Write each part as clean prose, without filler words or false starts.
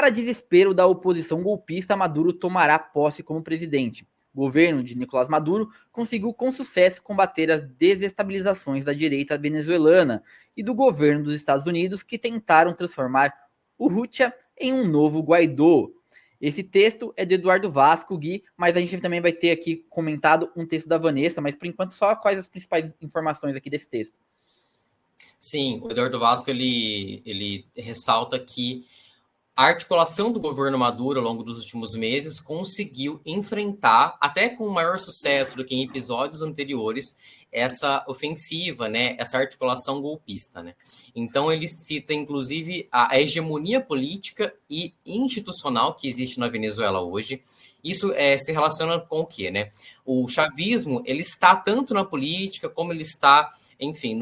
Para desespero da oposição golpista, Maduro tomará posse como presidente. O governo de Nicolás Maduro conseguiu com sucesso combater as desestabilizações da direita venezuelana e do governo dos Estados Unidos, que tentaram transformar Urrutia em um novo Guaidó. Esse texto é de Eduardo Vasco, Gui, mas a gente também vai ter aqui comentado um texto da Vanessa, mas por enquanto só quais as principais informações aqui desse texto. Sim, o Eduardo Vasco ele ressalta que a articulação do governo Maduro ao longo dos últimos meses conseguiu enfrentar, até com maior sucesso do que em episódios anteriores, essa ofensiva, né, essa articulação golpista. Né? Então ele cita, inclusive, a hegemonia política e institucional que existe na Venezuela hoje. Isso se relaciona com o quê? Né? O chavismo ele está tanto na política como ele está, enfim,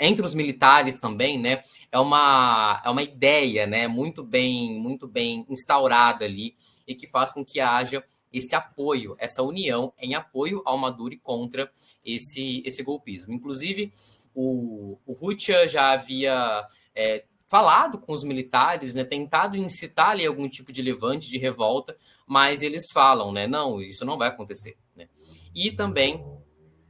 entre os militares também, né? É uma ideia, né? Muito bem instaurada ali e que faz com que haja esse apoio, essa união em apoio ao Maduro e contra esse golpismo. Inclusive, o Rutia já havia falado com os militares, né? Tentado incitar ali algum tipo de levante, de revolta, mas eles falam, né? Não, isso não vai acontecer, né? E também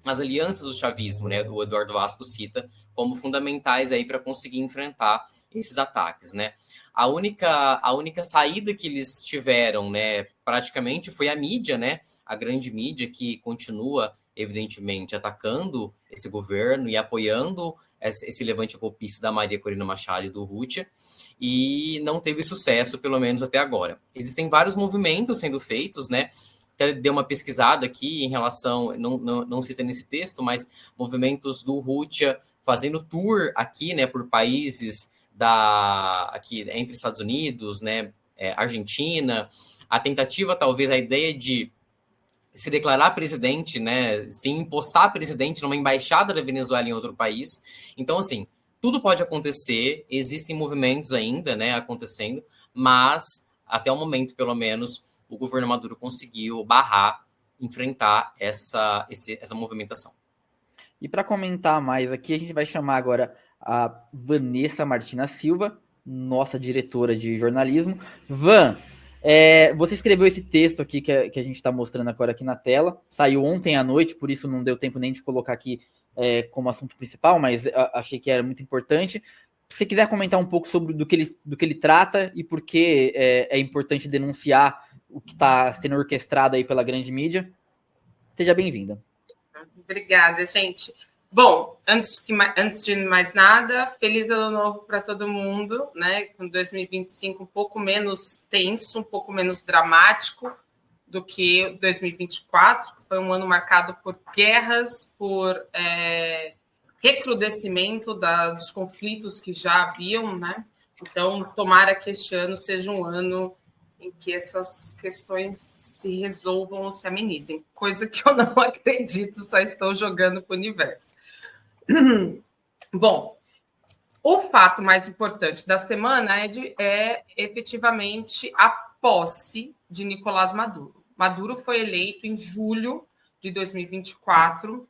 as alianças do chavismo, né, o Eduardo Vasco cita como fundamentais aí para conseguir enfrentar esses ataques, né? A única saída que eles tiveram, né, praticamente foi a mídia, né? A grande mídia que continua evidentemente atacando esse governo e apoiando esse levante golpista da Maria Corina Machado e do Rutia, e não teve sucesso, pelo menos até agora. Existem vários movimentos sendo feitos, né? Até dei uma pesquisada aqui em relação, não cita nesse texto, mas movimentos do Rutia fazendo tour aqui, né, por países aqui entre Estados Unidos, né, Argentina, a tentativa, talvez, a ideia de se declarar presidente, né, se empossar presidente numa embaixada da Venezuela em outro país. Então, assim, tudo pode acontecer, existem movimentos ainda, né, acontecendo, mas até o momento, pelo menos, o governo Maduro conseguiu enfrentar essa movimentação. E para comentar mais aqui, a gente vai chamar agora a Vanessa Martina Silva, nossa diretora de jornalismo. Van, você escreveu esse texto aqui que a gente está mostrando agora aqui na tela. Saiu ontem à noite, por isso não deu tempo nem de colocar aqui como assunto principal, mas achei que era muito importante. Se você quiser comentar um pouco sobre do que ele trata e por que é importante denunciar o que está sendo orquestrado aí pela grande mídia, seja bem-vinda. Obrigada, gente. Bom, antes de mais nada, feliz ano novo para todo mundo, né? Com 2025 um pouco menos tenso, um pouco menos dramático do que 2024, que foi um ano marcado por guerras, por recrudescimento dos conflitos que já haviam, né? Então, tomara que este ano seja um ano em que essas questões se resolvam ou se amenizem, coisa que eu não acredito, só estou jogando para o universo. Bom, o fato mais importante da semana é efetivamente a posse de Nicolás Maduro. Maduro foi eleito em julho de 2024.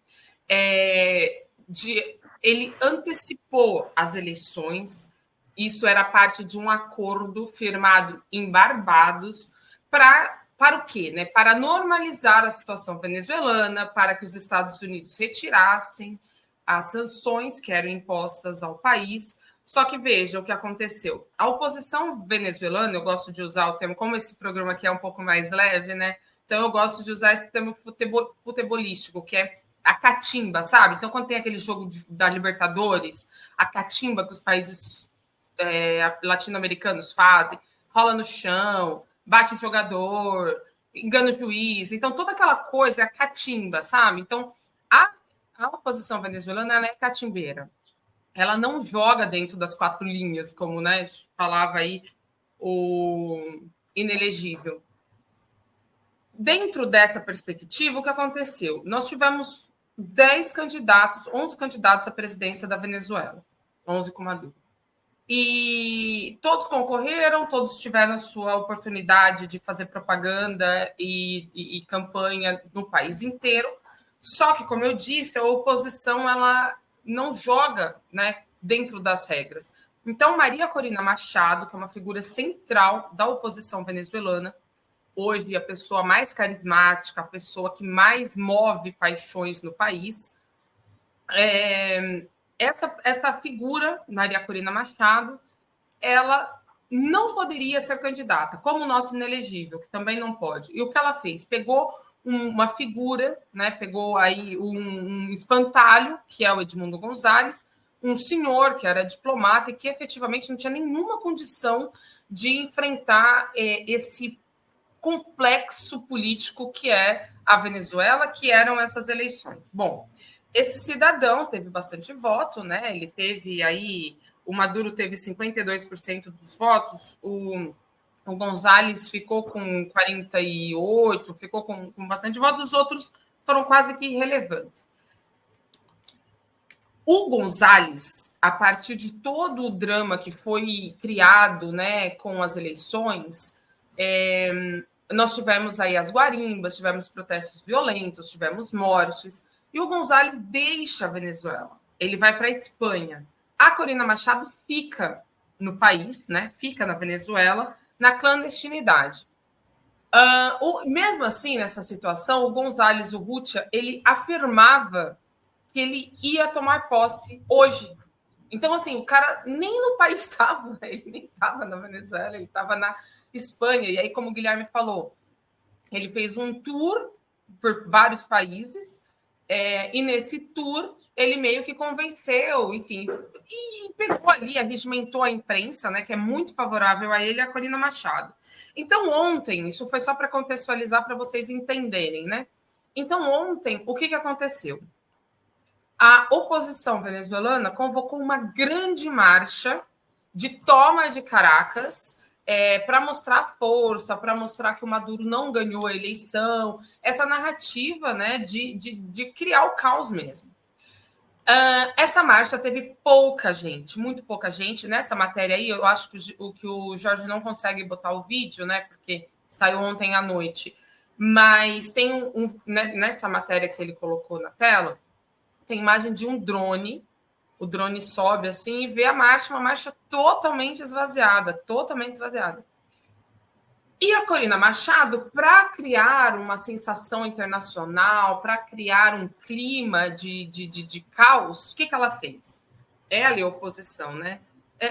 Ele antecipou as eleições. Isso era parte de um acordo firmado em Barbados para o quê? Né? Para normalizar a situação venezuelana, para que os Estados Unidos retirassem as sanções que eram impostas ao país. Só que veja o que aconteceu. A oposição venezuelana, eu gosto de usar o termo, como esse programa aqui é um pouco mais leve, né? Então eu gosto de usar esse termo futebolístico, que é a catimba, sabe? Então, quando tem aquele jogo da Libertadores, a catimba que os países latino-americanos fazem, rola no chão, bate o jogador, engana o juiz. Então, toda aquela coisa é a catimba, sabe? Então, a oposição venezuelana ela é catimbeira. Ela não joga dentro das quatro linhas, como, né, falava aí o inelegível. Dentro dessa perspectiva, o que aconteceu? Nós tivemos 11 candidatos à presidência da Venezuela, 11 com Maduro. E todos concorreram, todos tiveram a sua oportunidade de fazer propaganda e campanha no país inteiro. Só que, como eu disse, a oposição ela não joga, né, dentro das regras. Então, Maria Corina Machado, que é uma figura central da oposição venezuelana, hoje a pessoa mais carismática, a pessoa que mais move paixões no país, essa figura, Maria Corina Machado, ela não poderia ser candidata, como o nosso inelegível, que também não pode. E o que ela fez? Pegou uma figura, né? Pegou aí um espantalho, que é o Edmundo Gonzalez, um senhor que era diplomata e que efetivamente não tinha nenhuma condição de enfrentar esse complexo político que é a Venezuela, que eram essas eleições. Bom, esse cidadão teve bastante voto, né? Ele teve aí, o Maduro teve 52% dos votos, o Gonzalez ficou com 48%, ficou com bastante voto, os outros foram quase que irrelevantes. O Gonzalez, a partir de todo o drama que foi criado, né, com as eleições, nós tivemos aí as guarimbas, tivemos protestos violentos, tivemos mortes, e o Gonzalez deixa a Venezuela. Ele vai para a Espanha. A Corina Machado fica no país, né? Fica na Venezuela, na clandestinidade. Mesmo assim, nessa situação, o Gonzalez Urrutia, ele afirmava que ele ia tomar posse hoje. Então, assim, o cara nem no país estava, ele nem estava na Venezuela, ele estava na Espanha. E aí, como o Guilherme falou, ele fez um tour por vários países, e nesse tour ele meio que convenceu, enfim, e pegou ali, arregimentou a imprensa, né, que é muito favorável a ele, a Corina Machado. Então, ontem, isso foi só para contextualizar, para vocês entenderem, né? Então, ontem, o que aconteceu? A oposição venezuelana convocou uma grande marcha de toma de Caracas, para mostrar força, para mostrar que o Maduro não ganhou a eleição, essa narrativa, né, de criar o caos mesmo. Essa marcha teve pouca gente, muito pouca gente. Nessa matéria aí, eu acho que o Jorge não consegue botar o vídeo, né, porque saiu ontem à noite, mas tem nessa matéria que ele colocou na tela, tem imagem de um drone. O drone sobe assim e vê a marcha, uma marcha totalmente esvaziada, totalmente esvaziada. E a Corina Machado, para criar uma sensação internacional, para criar um clima de caos, o que ela fez? Ela e a oposição, né?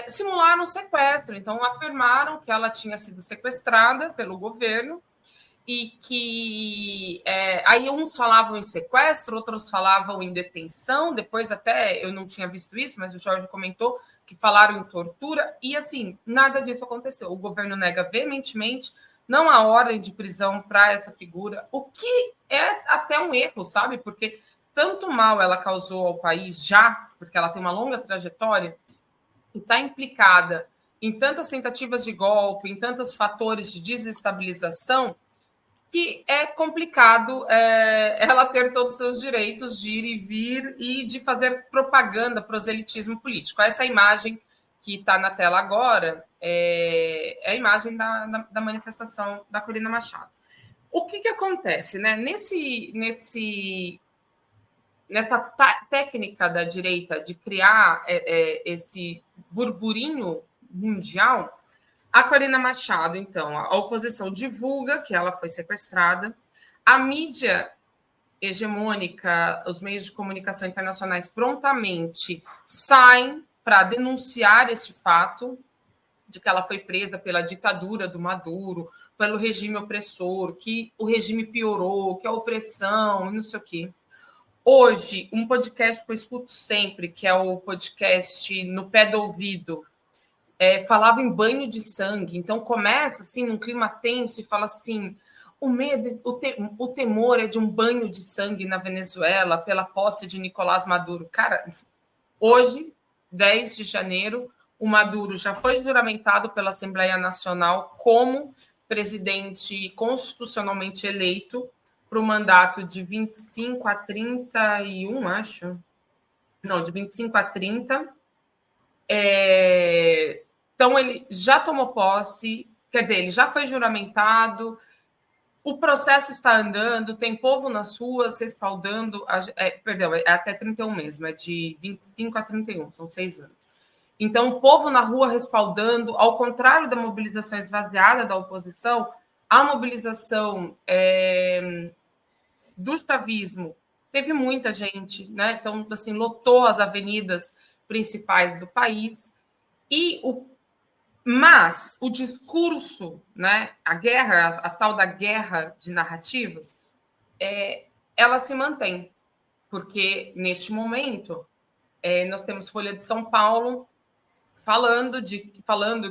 Simularam um sequestro. Então, afirmaram que ela tinha sido sequestrada pelo governo e que aí uns falavam em sequestro, outros falavam em detenção, depois até eu não tinha visto isso, mas o Jorge comentou que falaram em tortura, e assim, nada disso aconteceu. O governo nega veementemente, não há ordem de prisão para essa figura, o que é até um erro, sabe? Porque tanto mal ela causou ao país já, porque ela tem uma longa trajetória, e está implicada em tantas tentativas de golpe, em tantos fatores de desestabilização, que é complicado ela ter todos os seus direitos de ir e vir e de fazer propaganda, proselitismo político. Essa imagem que está na tela agora é a imagem da manifestação da Corina Machado. O que acontece, né? Nessa técnica da direita de criar esse burburinho mundial, a Corina Machado, então, a oposição divulga que ela foi sequestrada, a mídia hegemônica, os meios de comunicação internacionais prontamente saem para denunciar esse fato de que ela foi presa pela ditadura do Maduro, pelo regime opressor, que o regime piorou, que a opressão, não sei o quê. Hoje, um podcast que eu escuto sempre, que é o podcast No Pé do Ouvido, falava em banho de sangue. Então começa assim num clima tenso e fala assim: o medo, o temor é de um banho de sangue na Venezuela pela posse de Nicolás Maduro. Cara, hoje, 10 de janeiro, o Maduro já foi juramentado pela Assembleia Nacional como presidente constitucionalmente eleito para o mandato de 25 a 31, acho. Não, de 25 a 30. Então, ele já tomou posse, quer dizer, ele já foi juramentado, o processo está andando, tem povo nas ruas respaldando, perdão, é até 31 mesmo, é de 25 a 31, são 6 anos. Então, o povo na rua respaldando, ao contrário da mobilização esvaziada da oposição, a mobilização do chavismo teve muita gente, né? Então, assim, lotou as avenidas principais do país. Mas o discurso, né, a guerra, a tal da guerra de narrativas, ela se mantém, porque neste momento nós temos Folha de São Paulo falando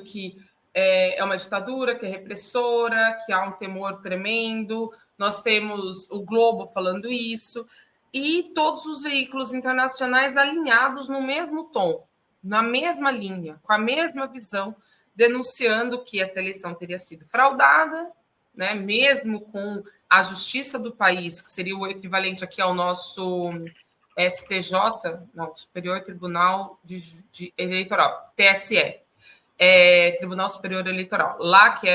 que é uma ditadura, que é repressora, que há um temor tremendo. Nós temos o Globo falando isso, e todos os veículos internacionais alinhados no mesmo tom, na mesma linha, com a mesma visão, denunciando que essa eleição teria sido fraudada, né? Mesmo com a justiça do país, que seria o equivalente aqui ao nosso STJ, não, Superior Tribunal de Eleitoral, TSE, Tribunal Superior Eleitoral, lá que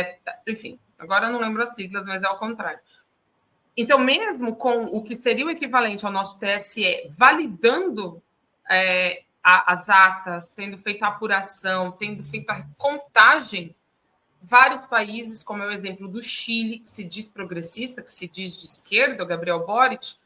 enfim, agora eu não lembro as siglas, mas é ao contrário. Então, mesmo com o que seria o equivalente ao nosso TSE validando as atas, tendo feito a apuração, tendo feito a contagem, vários países, como é o exemplo do Chile, que se diz progressista, que se diz de esquerda, o Gabriel Boric,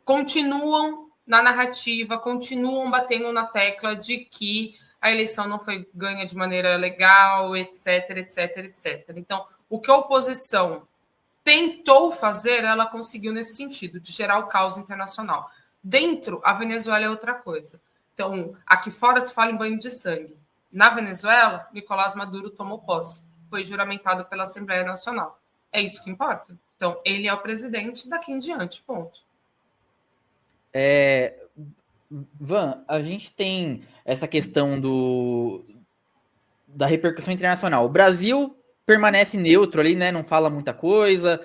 continuam na narrativa, continuam batendo na tecla de que a eleição não foi ganha de maneira legal, etc, etc, etc. Então, o que a oposição tentou fazer, ela conseguiu nesse sentido, de gerar o caos internacional. Dentro, a Venezuela é outra coisa. Então, aqui fora se fala em banho de sangue. Na Venezuela, Nicolás Maduro tomou posse. Foi juramentado pela Assembleia Nacional. É isso que importa. Então, ele é o presidente daqui em diante, ponto. Van, a gente tem essa questão da repercussão internacional. O Brasil permanece neutro ali, né? Não fala muita coisa,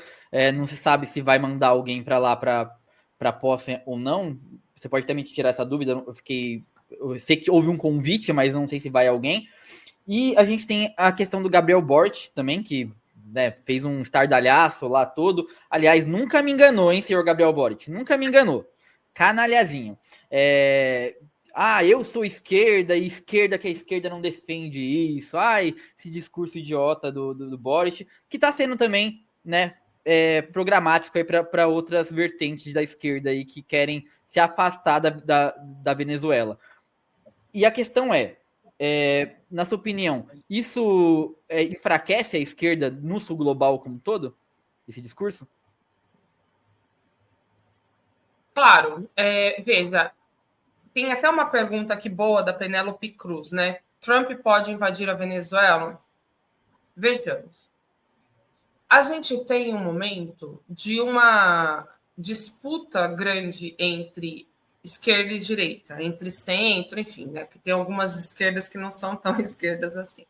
não se sabe se vai mandar alguém para lá para posse ou não. Você pode também tirar essa dúvida. Eu sei que houve um convite, mas não sei se vai alguém. E a gente tem a questão do Gabriel Boric também, que fez um estardalhaço lá todo. Aliás, nunca me enganou, hein, senhor Gabriel Boric? Nunca me enganou. Canalhazinho. Eu sou esquerda, e esquerda que a esquerda não defende isso. Ai, esse discurso idiota do Boric, que está sendo também, né, programático aí para outras vertentes da esquerda aí que querem se afastar da Venezuela. E a questão na sua opinião, isso enfraquece a esquerda no sul global como um todo? Esse discurso? Claro. Veja, tem até uma pergunta aqui boa da Penélope Cruz, né? Trump pode invadir a Venezuela? Vejamos. A gente tem um momento de uma disputa grande entre esquerda e direita, entre centro, enfim, né? Porque tem algumas esquerdas que não são tão esquerdas assim.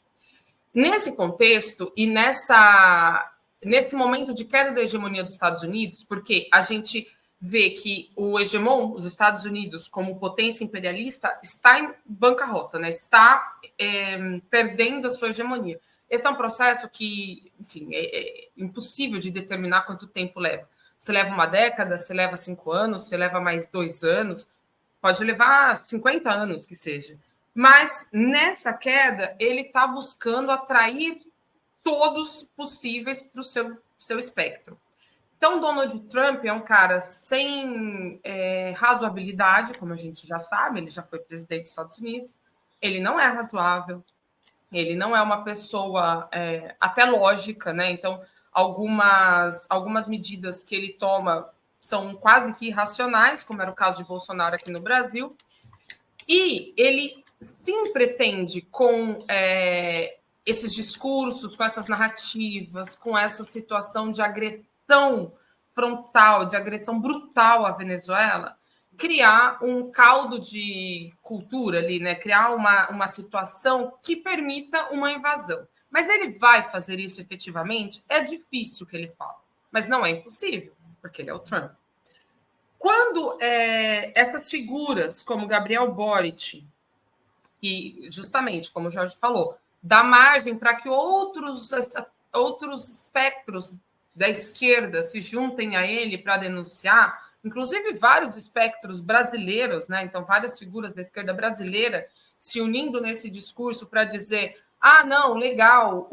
Nesse contexto e nesse momento de queda da hegemonia dos Estados Unidos, porque a gente vê que o hegemon, os Estados Unidos, como potência imperialista, está em bancarrota, né? Está perdendo a sua hegemonia. Esse é um processo que, enfim, é impossível de determinar quanto tempo leva. Se leva uma década, se leva 5 anos, se leva mais 2 anos, pode levar 50 anos que seja. Mas nessa queda, ele está buscando atrair todos possíveis para o seu espectro. Então, Donald Trump é um cara sem razoabilidade, como a gente já sabe, ele já foi presidente dos Estados Unidos, ele não é razoável, ele não é uma pessoa até lógica, né? Então, algumas medidas que ele toma são quase que irracionais, como era o caso de Bolsonaro aqui no Brasil, e ele sim pretende, com esses discursos, com essas narrativas, com essa situação de agressão frontal, de agressão brutal à Venezuela, criar um caldo de cultura ali, né? Criar uma situação que permita uma invasão. Mas ele vai fazer isso efetivamente? É difícil que ele faça, mas não é impossível, porque ele é o Trump. Quando essas figuras, como Gabriel Boric, que justamente, como o Jorge falou, dá margem para que outros espectros da esquerda se juntem a ele para denunciar, inclusive vários espectros brasileiros, né? Então, várias figuras da esquerda brasileira se unindo nesse discurso para dizer: ah, não, legal,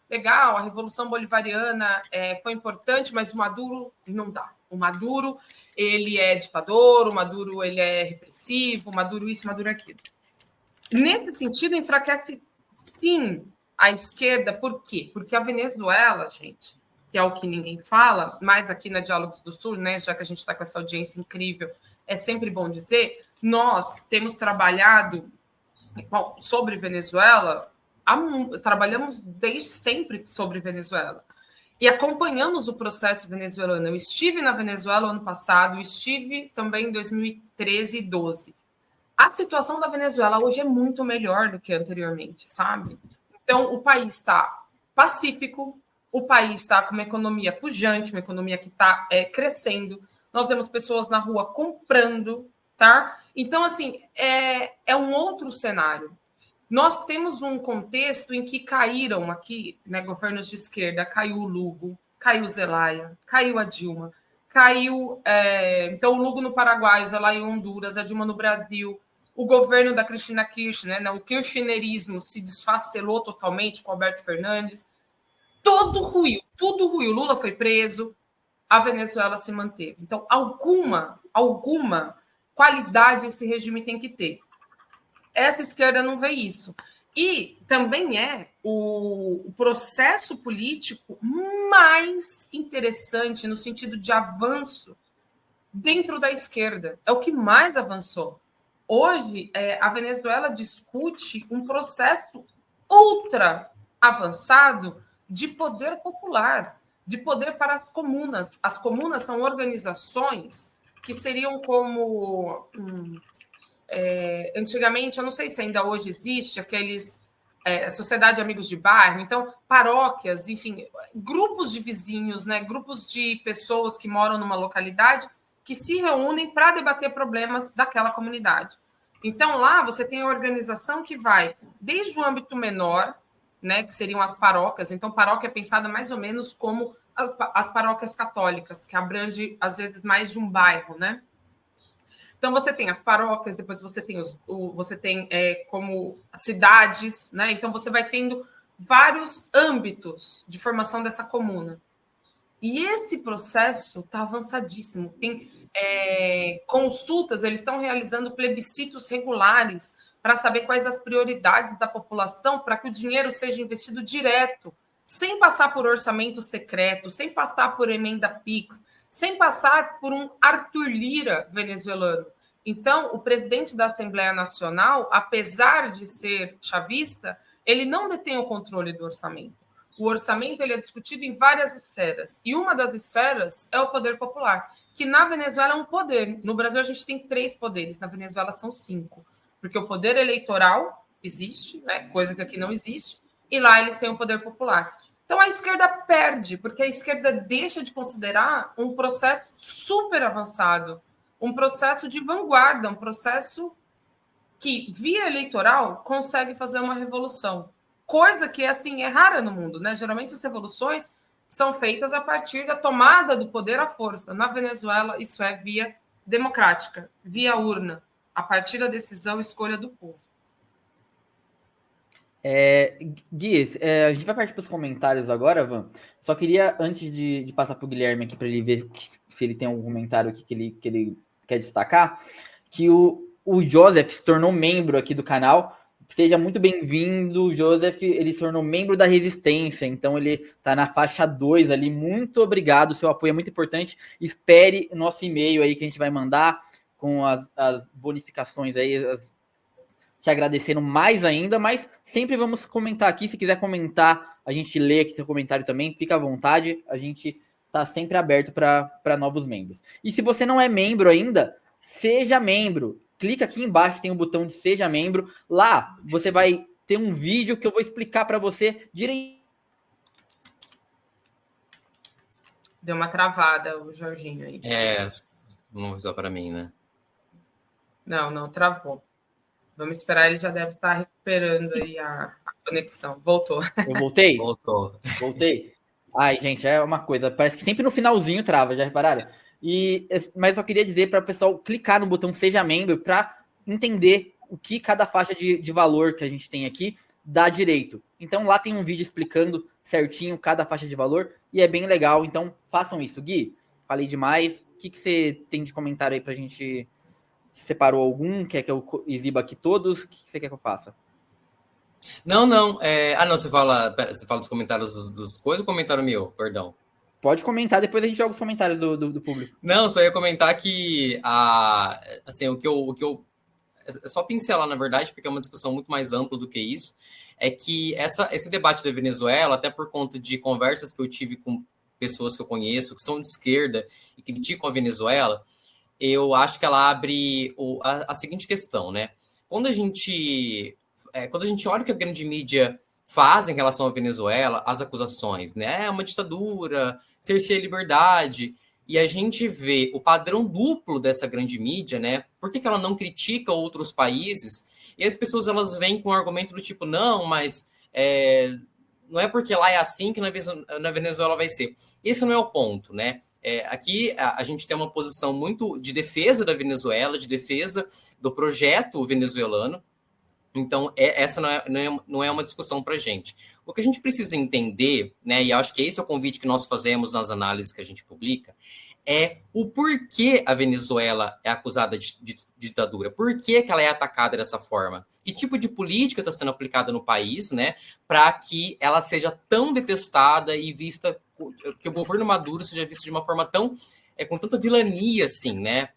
legal, a Revolução Bolivariana foi importante, mas o Maduro não dá. O Maduro, ele é ditador, o Maduro, ele é repressivo, o Maduro isso, o Maduro aquilo. Nesse sentido, enfraquece, sim, a esquerda. Por quê? Porque a Venezuela, gente, que é o que ninguém fala, mas aqui na Diálogos do Sul, né, já que a gente está com essa audiência incrível, é sempre bom dizer, nós temos trabalhado sobre Venezuela, trabalhamos desde sempre sobre Venezuela e acompanhamos o processo venezuelano. Eu estive na Venezuela ano passado, estive também em 2013 e 2012. A situação da Venezuela hoje é muito melhor do que anteriormente, sabe? Então, o país está pacífico, o país está com uma economia pujante, uma economia que está crescendo. Nós vemos pessoas na rua comprando, tá? Então, assim, é um outro cenário. Nós temos um contexto em que caíram aqui, né, governos de esquerda, caiu o Lugo, caiu o Zelaya, caiu a Dilma, caiu... então, o Lugo no Paraguai, o Zelaya em Honduras, a Dilma no Brasil, o governo da Cristina Kirchner, né, o kirchnerismo se desfacelou totalmente com Alberto Fernandes, tudo ruiu. Lula foi preso, a Venezuela se manteve. Então, alguma qualidade esse regime tem que ter. Essa esquerda não vê isso. E também é o processo político mais interessante no sentido de avanço dentro da esquerda. É o que mais avançou. Hoje, a Venezuela discute um processo ultra avançado de poder popular, de poder para as comunas. As comunas são organizações que seriam como... antigamente, eu não sei se ainda hoje existe, aqueles... Sociedade de Amigos de Bairro, então, paróquias, enfim, grupos de vizinhos, né, grupos de pessoas que moram numa localidade que se reúnem para debater problemas daquela comunidade. Então, lá você tem a organização que vai desde o âmbito menor, né, que seriam as paróquias. Então, paróquia é pensada mais ou menos como as paróquias católicas, que abrange, às vezes, mais de um bairro, né? Então, você tem as paróquias, depois você tem, como cidades, né? Então, você vai tendo vários âmbitos de formação dessa comuna. E esse processo está avançadíssimo. Tem consultas, eles estão realizando plebiscitos regulares para saber quais as prioridades da população para que o dinheiro seja investido direto, sem passar por orçamento secreto, sem passar por emenda PIX, sem passar por um Arthur Lira venezuelano. Então, o presidente da Assembleia Nacional, apesar de ser chavista, ele não detém o controle do orçamento. O orçamento ele é discutido em várias esferas. E uma das esferas é o poder popular, que na Venezuela é um poder. No Brasil, a gente tem 3 poderes, na Venezuela são 5. Porque o poder eleitoral existe, né, coisa que aqui não existe, e lá eles têm o poder popular. Então, a esquerda perde, porque a esquerda deixa de considerar um processo super avançado, um processo de vanguarda, um processo que, via eleitoral, consegue fazer uma revolução. Coisa que, assim, é rara no mundo, né? Geralmente, as revoluções são feitas a partir da tomada do poder à força. Na Venezuela, isso é via democrática, via urna, a partir da decisão e escolha do povo. Gui, a gente vai partir para os comentários agora, Van. Só queria, antes de passar para o Guilherme aqui, para ele ver se ele tem algum comentário aqui que ele quer destacar, que o Joseph se tornou membro aqui do canal. Seja muito bem-vindo, Joseph. Ele se tornou membro da Resistência, então ele está na faixa 2 ali. Muito obrigado, seu apoio é muito importante. Espere o nosso e-mail aí que a gente vai mandar com as bonificações aí, te agradecendo mais ainda, mas sempre vamos comentar aqui. Se quiser comentar, a gente lê aqui seu comentário também, fica à vontade. A gente está sempre aberto para novos membros. E se você não é membro ainda, seja membro. Clica aqui embaixo, tem o botão de Seja Membro. Lá você vai ter um vídeo que eu vou explicar para você direito. Deu uma travada o Jorginho aí. Não só para mim, né? Não, travou. Vamos esperar, ele já deve estar recuperando aí a conexão. Voltou. Eu voltei? Voltei. Ai, gente, é uma coisa. Parece que sempre no finalzinho trava, já repararam? Mas eu queria dizer para o pessoal clicar no botão Seja Membro para entender o que cada faixa de valor que a gente tem aqui dá direito. Então lá tem um vídeo explicando certinho cada faixa de valor e é bem legal. Então façam isso. Gui, falei demais. O que você tem de comentário aí para a gente? Você separou algum? Quer que eu exiba aqui todos? O que você quer que eu faça? Não. Não, você fala dos comentários dos coisas ou comentário meu? Perdão. Pode comentar, depois a gente joga os comentários do público. Não, só ia comentar que assim, o que eu é só pincelar, na verdade, porque é uma discussão muito mais ampla do que isso, é que esse debate da Venezuela, até por conta de conversas que eu tive com pessoas que eu conheço, que são de esquerda e criticam a Venezuela, eu acho que ela abre a seguinte questão, né? Quando a gente olha o que a grande mídia faz em relação à Venezuela, as acusações, né? É uma ditadura, cerceia a liberdade, e a gente vê o padrão duplo dessa grande mídia, né? Por que ela não critica outros países? E as pessoas elas vêm com um argumento do tipo, não, mas não é porque lá é assim que na Venezuela vai ser. Esse não é o ponto, né? Aqui a gente tem uma posição muito de defesa da Venezuela, de defesa do projeto venezuelano. Então, essa não é uma discussão para a gente. O que a gente precisa entender, né, e acho que esse é o convite que nós fazemos nas análises que a gente publica, é o porquê a Venezuela é acusada de ditadura, por que ela é atacada dessa forma, que tipo de política está sendo aplicada no país, né, para que ela seja tão detestada e vista, que o governo Maduro seja visto de uma forma tão, com tanta vilania, assim, né?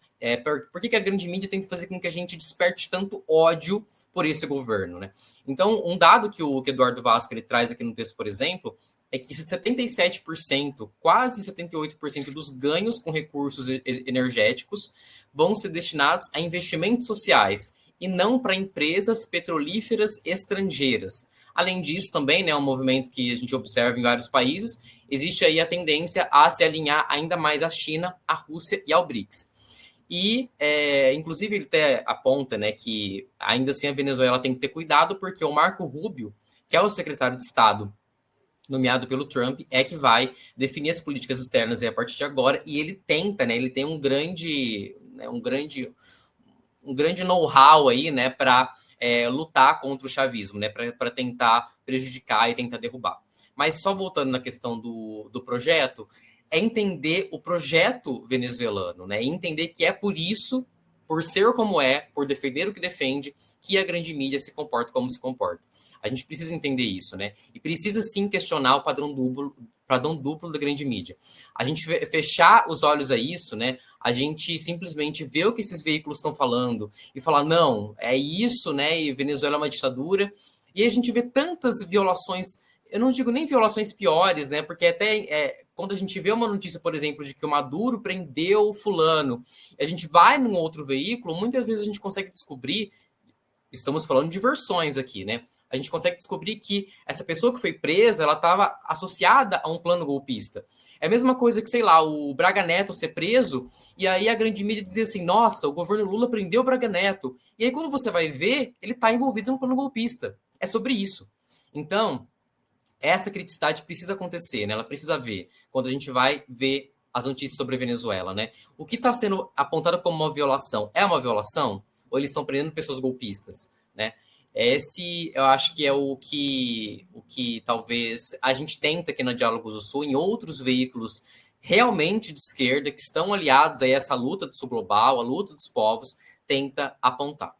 Por que a grande mídia tem que fazer com que a gente desperte tanto ódio por esse governo, né? Então, um dado que o Eduardo Vasco ele traz aqui no texto, por exemplo, é que 77%, quase 78% dos ganhos com recursos energéticos vão ser destinados a investimentos sociais e não para empresas petrolíferas estrangeiras. Além disso, também, né, um movimento que a gente observa em vários países, existe aí a tendência a se alinhar ainda mais à China, à Rússia e ao BRICS. E, inclusive, ele até aponta, né, que ainda assim a Venezuela tem que ter cuidado, porque o Marco Rubio, que é o secretário de Estado nomeado pelo Trump, é que vai definir as políticas externas a partir de agora, e ele tenta, né, ele tem um grande know-how aí, né, para lutar contra o chavismo, né, para tentar prejudicar e tentar derrubar. Mas só voltando na questão do projeto, é entender o projeto venezuelano, né? E entender que é por isso, por ser como é, por defender o que defende, que a grande mídia se comporta como se comporta. A gente precisa entender isso, né? E precisa sim questionar o padrão duplo da grande mídia. A gente fechar os olhos a isso, né? A gente simplesmente vê o que esses veículos estão falando e falar, não, é isso, né? E Venezuela é uma ditadura. E a gente vê tantas violações, eu não digo nem violações piores, né? Porque até quando a gente vê uma notícia, por exemplo, de que o Maduro prendeu o fulano, a gente vai num outro veículo, muitas vezes a gente consegue descobrir, estamos falando de versões aqui, né? A gente consegue descobrir que essa pessoa que foi presa, ela estava associada a um plano golpista. É a mesma coisa que, sei lá, o Braga Neto ser preso, e aí a grande mídia dizia assim, nossa, o governo Lula prendeu o Braga Neto. E aí quando você vai ver, ele está envolvido no plano golpista. É sobre isso. Então, essa criticidade precisa acontecer, né? Ela precisa ver quando a gente vai ver as notícias sobre a Venezuela, né? O que está sendo apontado como uma violação é uma violação? Ou eles estão prendendo pessoas golpistas, né? Esse, eu acho que é o que talvez a gente tenta aqui na Diálogos do Sul, em outros veículos realmente de esquerda, que estão aliados a essa luta do sul global, a luta dos povos, tenta apontar.